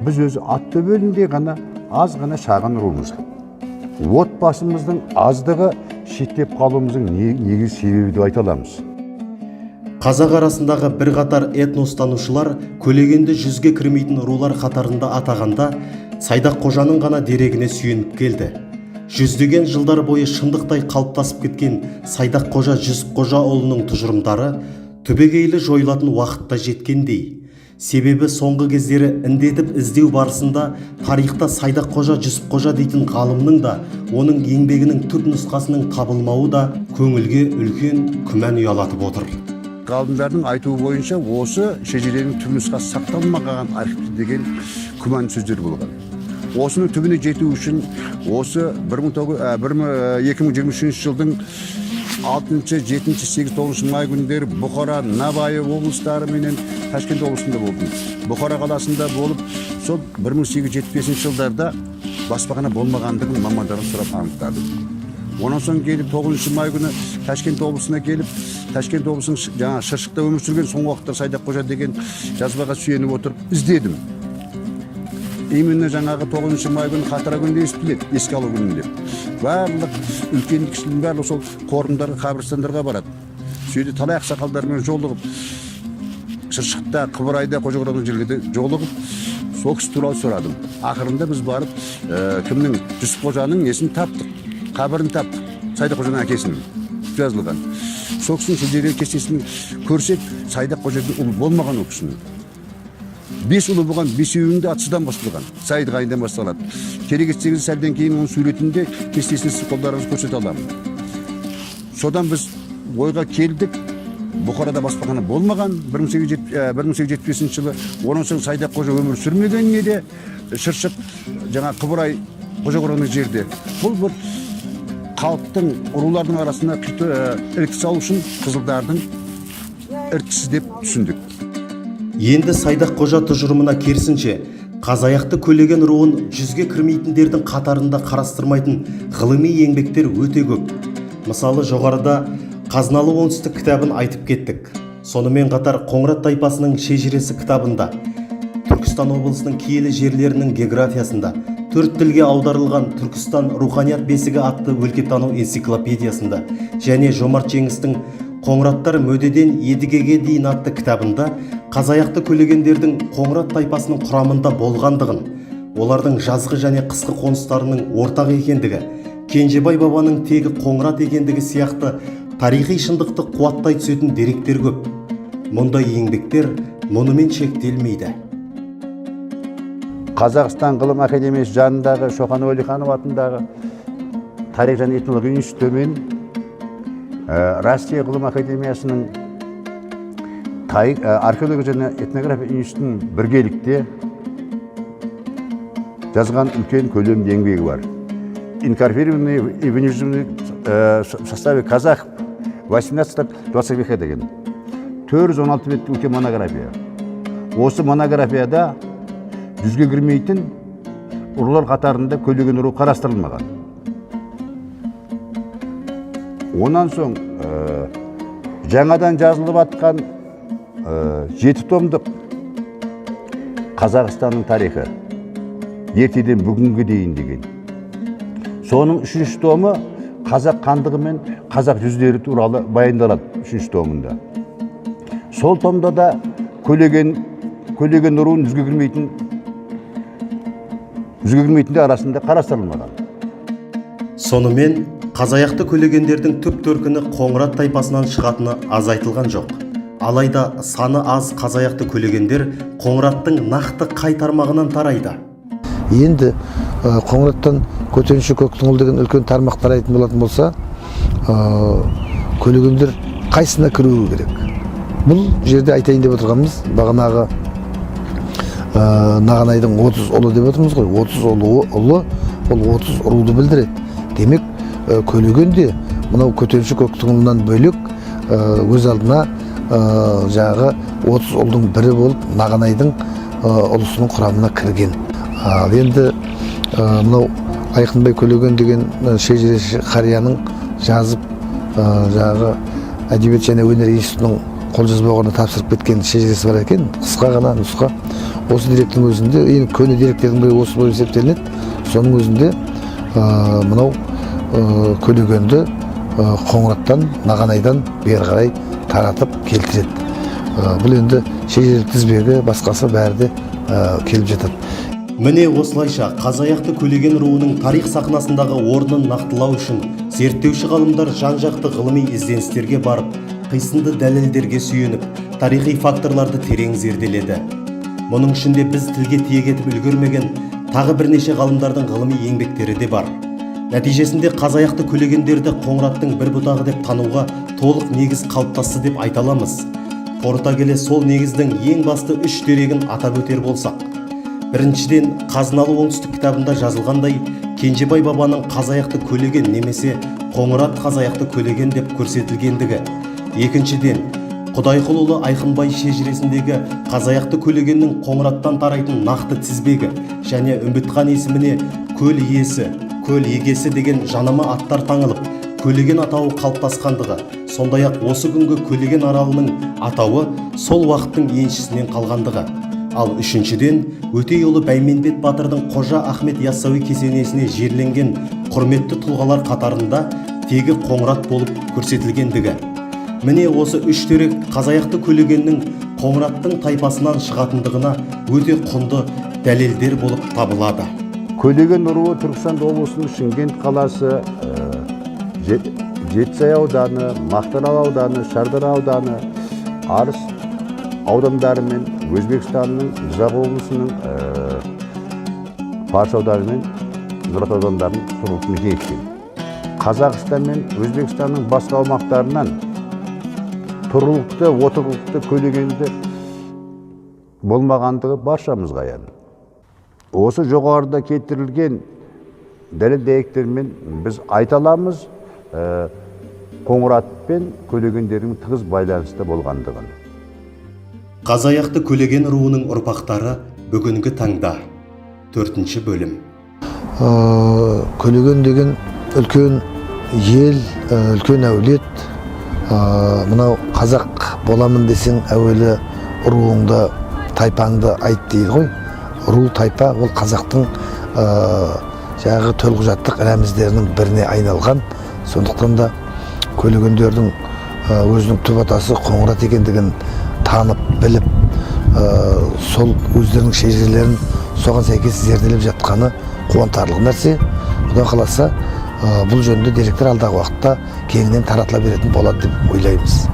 D: Біз өзі Аттөбелінде ғана аз ғана шағын румыз. Отбасымыздың аздығы шеттеп қалуымыздың негізгі себебі деп айта аламыз.
A: Қазақ арасындағы бірқатар этностанушылар Көлегенді жүзге кірмейтін рулар қатарында атағанда, Сайдақ Қожаның ғана дерегіне сүйеніп келді. Жүздеген жылдар бойы шындықтай қалыптасып кеткен Сайдақ Қожа Жүсіп Қожаұлының тұжырымдары түбегейлі жойылатын уақытта жеткендей. Себебі соңғы кездері індетіп іздеу барысында тарихта Сайдақ Қожа Жүсіп Қожа дейтін ғалымның да, оның еңбегінің түп нұсқасының табылмауы да көңілге үлкен күмән ұялатып отыр.
D: Ғалымдардың айтуы бойынша осы шежіренің түп нұсқасы сақталмаған архивте деген күмән сөздер болған. Осының түбіне жету үшін осы 2023 жылдың 6, 7, 8, 9 май күндері Бұқара, Набайы облыстары менен Ташкент облысында болдым. Бұқара қаласында болып, сол 1875 жылдарда баспахана болмағандығын мамандарын сұрап анықтадым. Онан соң келіп 9 май күні Ташкент облысына келіп, Ташкент облысының жаңа Шыршықта өмір сүрген соңғы уақытта Сайдақ Қожа деген жазбаға сүйеніп отырып іздедім. Именно жаңағы 9 май күні Қатара күнінде естіледі, еске алу күнінде. Барлық үлкен кісінің барлығы сол қорымдар, қабірстандарға барады. Сөйде талай ақсақалдармен жолығып, Шыршықта, Қыбырайда, Қожа-Қожаның жерлерде жолығып, сол кісі туралы сұрадым. Ақырында біз барып, кімнің Жүсіп Қожаның несін таптық, қабірін таптық, Сайдақ Қожаның әкесінің жазылған. Сол кісінің шежіре кестесін көрсек, Сайдақ Қожаның ұлы болмаған ол кісінің. 5 ұлы болған, 5-еуінде атсыздан басталған, Сайд ғайындан басталады. Керек етсеңіз сәлден кейін оның суретінде кестесін қолдарыңыз көрсете аламын. Содан біз ойға келдік, Бұқарада баспахана болмаған 1875 жылы, онан соң Сайдақ Қожа өмір сүрмегеніне де Шыршық, жаңа Қыбырай, Қожа-Қожаның жерде. Бұл бір халықтың, рулардың арасында іріткі салу үшін Қызылдардың іріткісі деп түсіндік.
A: Енді Сайдақ Қожа тұжырымына керісінше, Қазаяқты Көлеген руын жүзге кірмейтіндердің қатарында қарастырмайтын ғылыми еңбектер өте көп. Мысалы, жоғарыда Қазыналы оңтүстік кітабын айтып кеттік. Сонымен қатар Қоңырат тайпасының шежіресі кітабында, Түркістан облысының киелі жерлерінің географиясында, 4 тілге аударылған Түркістан руханият бесігі атты өлкетану энциклопедиясында және Жомарт Жеңістің Қоңыраттар Мөдеден Едігеге дейін атты кітабында Қазаяқты Көлегендердің Қоңырат тайпасының құрамында болғандығын, олардың жазғы және қысқы қоныстарының ортақ екендігі, Кенжебай бабаның тегі Қоңырат екендігі сияқты тарихи шындықты қуаттай түсетін деректер көп. Мұндай еңбектер мұнымен шектелмейді.
D: Қазақстан ғылым академиясы жанындағы Шоқан Уәлиханов атындағы тарих және этнология институты мен Россия ғылым академиясының археология және этнография институтының біргелікте жазған үлкен көлемді еңбегі бар. Инкорпорированный и вынужденный в составе казахов 18-20 века деген 416 беттік үлкен монография. Осы монографияда жүзге кірмейтін рулар қатарында Көлеген руы қарастырылмаған. Онан соң жаңадан жазылып атқан 7 томдық Қазақстанның тарихы ертеден бүгінгі дейін деген. Соның 3-ші томы қазақ хандығы мен қазақ жүздері туралы баяндалады 3-ші томында. Сол томда да Көлеген руын жүзге кірмейтінде арасында қарастырылмаған.
A: Сонымен Қазаяқты Көлегендердің түп төркіні Қоңырат тайпасынан шығатыны аз айтылған жоқ. Алайда саны аз Қазаяқты Көлегендер Қоңыраттың нақты қай тармағынан тарайды.
B: Енді Қоңыраттан Көтерінші көктің ұлы деген үлкен тармақ тарайтын болатын болса, Көлегендер қайсына кіруі керек? Бұл жерде айтайын деп отырғанымыз, бағанағы Нағанайдың 30 ұлы деп отырмыз ғой, 30 ұлы, ол 30 ұлды білдіреді. Демек, Көлеген де мынау Көтерінші көктің ұлынан бөлек өз алдына жағы 30 ұлдың бірі болып Нағанайдың ұлысының құрамына кірген. Ал енді мынау Айқынбай Көлеген деген шежіреші қарияның жазып жағы әдебиет және өнер институтының қолжазбаларына тапсырып кеткен шежіресі бар екен, қысқа ғана нұсқа. Осы деректің өзінде, ең көне деректердің бірі осы болып есептелінеді. Соның өзінде мынау Көлегенді Қоңыраттан, Нағанайдан бері қарай таратып келтіреді. Бұл енді шежірелік тізбегі, басқасы бәрі де келіп жатады.
A: Міне осылайша Қазаяқты Көлеген руының тарих сахнасындағы орнын нақтылау үшін зерттеуші ғалымдар жан-жақты ғылыми ізденістерге барып, қисынды дәлелдерге сүйеніп, тарихи факторларды терең зерделеді. Мұның ішінде біз тілге тиек етіп үлгермеген тағы бірнеше ғалымдардың ғылыми еңбектері де бар. Нәтижесінде Қазаяқты Көлегендерді Қоңыраттың бір бұтағы деп тануға толық негіз қалыптасты деп айта аламыз. Қорыта келе сол негіздің ең басты 3 дерегін атап өтер болсақ, біріншіден, Қазыналы оңтүстік кітабында жазылғандай, Кенжебай бабаның Қазаяқты Көлеген немесе Қоңырат Қазаяқты Көлеген деп көрсетілгендігі. Екіншіден, Құдайқұлұлы Айқынбай шежіресіндегі Қазаяқты Көлегеннің Қоңыраттан тарайтын нақты тізбегі және Үмбітхан есіміне көл иесі, көл егесі деген жанама аттар таңылып, Көлеген атауы қалыптасқандығы, сондай-ақ осы күнгі Көлеген аралының атауы сол уақыттың еншісінен қалғандығы. Ал үшіншіден, Өтейұлы Бәйменбет батырдың Қожа Ахмет Яссауи кесенесіне жерленген құрметті тұлғалар қатарында тегі Қоңырат болып көрсетілгендігі. Міне осы 3 дерек Қазаяқты Көлегеннің Қоңыраттың тайпасынан шығатындығына өте құнды дәлелдер болып табылады.
D: Көлеген руы Түркістан облысының Шымкент қаласы, Жетісай ауданы, Мақтаарал ауданы, Шардара ауданы, Арыс аудандары мен Өзбекстанның Жызақ облысының Фарс ауданы мен Нұрат аудандарының тұрғылықты мекен еткен. Қазақстан мен Өзбекстанның басқа аумақтарынан тұрғылықты, отырғылықты Көлегенді болмағандығы баршамызға аян. Осы жоғарыда келтірілген дәлел-деректермен біз айта аламыз Қоңырат пен Көлегендердің тығыз байланысты болғандығын.
A: Қазаяқты Көлеген руының ұрпақтары бүгінгі таңда 4-ші бөлім.
B: Көлеген деген үлкен ел, үлкен әулет. Мынау қазақ боламын десең әуелі руыңды, тайпаңды айт дейді ғой. Ру тайпа ол қазақтың жағы төлқұжаттық рәміздерінің біріне айналған. Сондықтан да Көлегендердің өзінің түп атасы Қоңырат екендігін танып, біліп, сол өздерінің шежірелерін соған сәйкес зерделеп жатқаны қуантарлық нәрсе. Құдай қаласа, бұл жөнінде деректер алдағы уақытта кеңінен таратыла беретін болады деп ойлаймыз.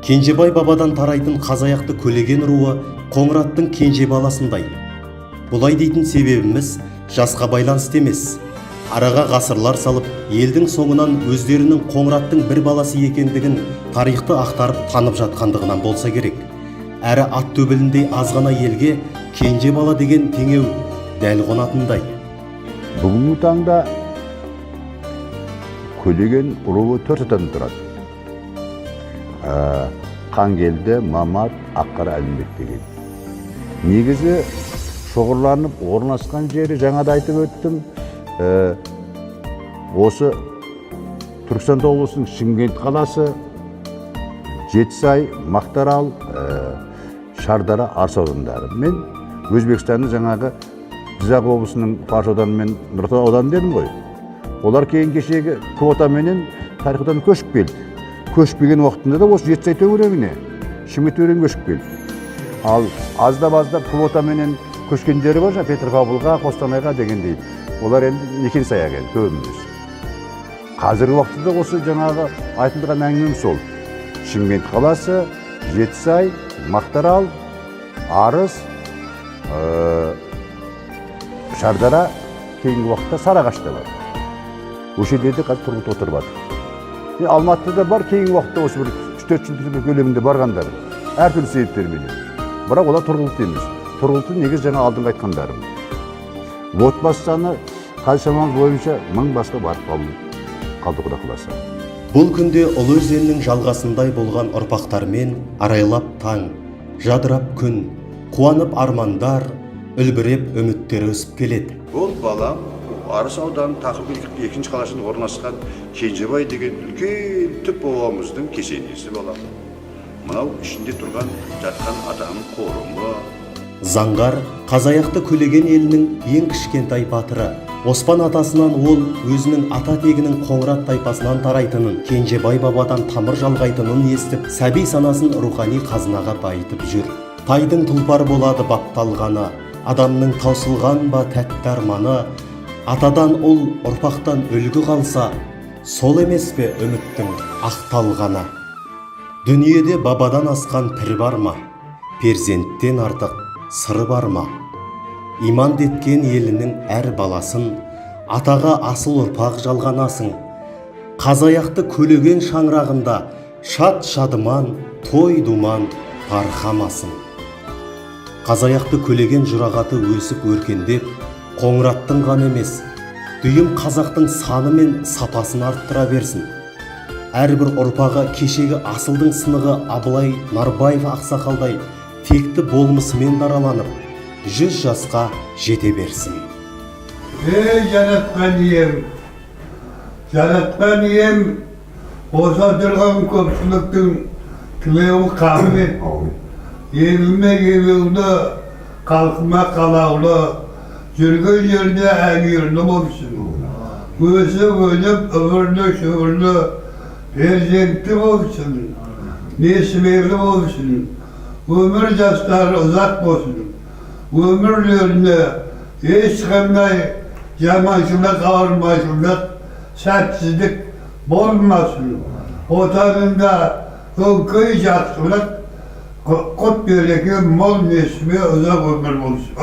A: Кенжебай бабадан тарайтын Қазаяқты Көлеген руы Қоңыраттың кенже баласындай. Бұлай дейтін себебіміз жасқа байланысты емес. Араға ғасырлар салып, елдің соңынан өздерінің Қоңыраттың бір баласы екендігін тарихты ақтарып танып жатқандығынан болса керек. Әрі ат төбеліндей азғана елге кенже бала деген теңеу дәл қонатындай.
D: Бүгінгі таңда Көлеген руы 4 атадан тұрады. Қангелді, Мамат, Аққара, Әлімбек деген. Негізі шоғырланып орналасқан жері жаңада айтып өттім. Осы Түркістан облысының Шымкент қаласы, Жетісай, Мақтаарал, Шардара, Арыс аудандары мен Өзбекстанның жаңағы Жызақ облысының Фарс ауданы мен Нұрат ауданы дедім ғой. Олар кейін кешегі квотаменен тарихтан көшіп келді. Көшіп келген уақытында да осы Жетісай төңірегіне, Шымкент төңірегіне көшіп келді. Ал аздап квотаменен көшкендері бар, Петропавлға, Қостанайға дегендей. Олар енді некен саяқ енді көбіміз. Қазіргі уақытта осы жаңағы айтылған әңгімем сол. Шымкент қаласы, Жетісай, Мақтаарал, Арыс, Шардара, кейінгі уақытта Сарыағашта бар. Осы жерде қазір тұрғылықты отырып жатыр. Алматыда бар, кейінгі уақытта осы бір 3-4 жыл көлемінде барғандар. Әртүрлі себептермен. Бірақ олар тұрғылықты емес. Тұрғылықты негіз жаңа алдыңғы айтқандарым. Отбасы саны қаншамаңыз бойынша 1000 басқа барып қалды Құдай қаласа.
A: Бұл күнде ұлы өзеннің жалғасындай болған ұрпақтармен арайлап таң, жадырап күн, қуанып армандар, үлбіреп үміттері өсіп келеді.
D: Ол балам Арыс ауданы Тақыр екінші қаласында орналасқан Кенжебай деген үлкен түп бабамыздың кесенесі балам. Мынау ішінде тұрған жатқан адамның қорымы.
A: Заңғар Қазаяқты Көлеген елінің ең кішкентай батыры. Оспан атасынан ол өзінің ата тегінің Қоңырат тайпасынан тарайтынын, Кенжебай бабадан тамыр жалғайтынын естіп, сәби санасын рухани қазынаға байытып жүр. Тайдың тұлпар болады бапталғаны, адамның таусылған ба тәтті арманы, атадан ол ұрпақтан үлгі қалса, сол емес пе үміттің ақталғаны. Дүниеде бабадан асқан пір бар ма? Перзенттен артық сыры бар ма? Иман еткен елінің әр баласын, атаға асыл ұрпақ жалғанасың. Қазаяқты Көлеген шаңырағында шат шадыман, той думан барқамасын. Қазаяқты Көлеген жұрағаты өсіп өркендеп, Қоңыраттың ғана емес, дүйім қазақтың саны мен сапасын арттыра берсін. Әрбір ұрпағы кешегі асылдың сынығы Абылай Нарбаев ақсақалдай текті болмысымен дараланып, 100 жасқа жете берсін.
G: Жаратқан ием, оса тұрған көпшіліктің тілеуі қабілет. Еліме елеулі, қалқыма қалаулы, жүрген жерде әмірлі болсын. Өзі өліп, үмірлі, шүмірлі, перзентті болсын, несібелі болсын. Өмір жастары ұзақ болсын. Өмірлеріне ешқандай жаманшылық, ауырмашылық, сәтсіздік болмасын. Отанында үлкен жақсылық, құт береке, мол несібе ұзақ өмір болсын.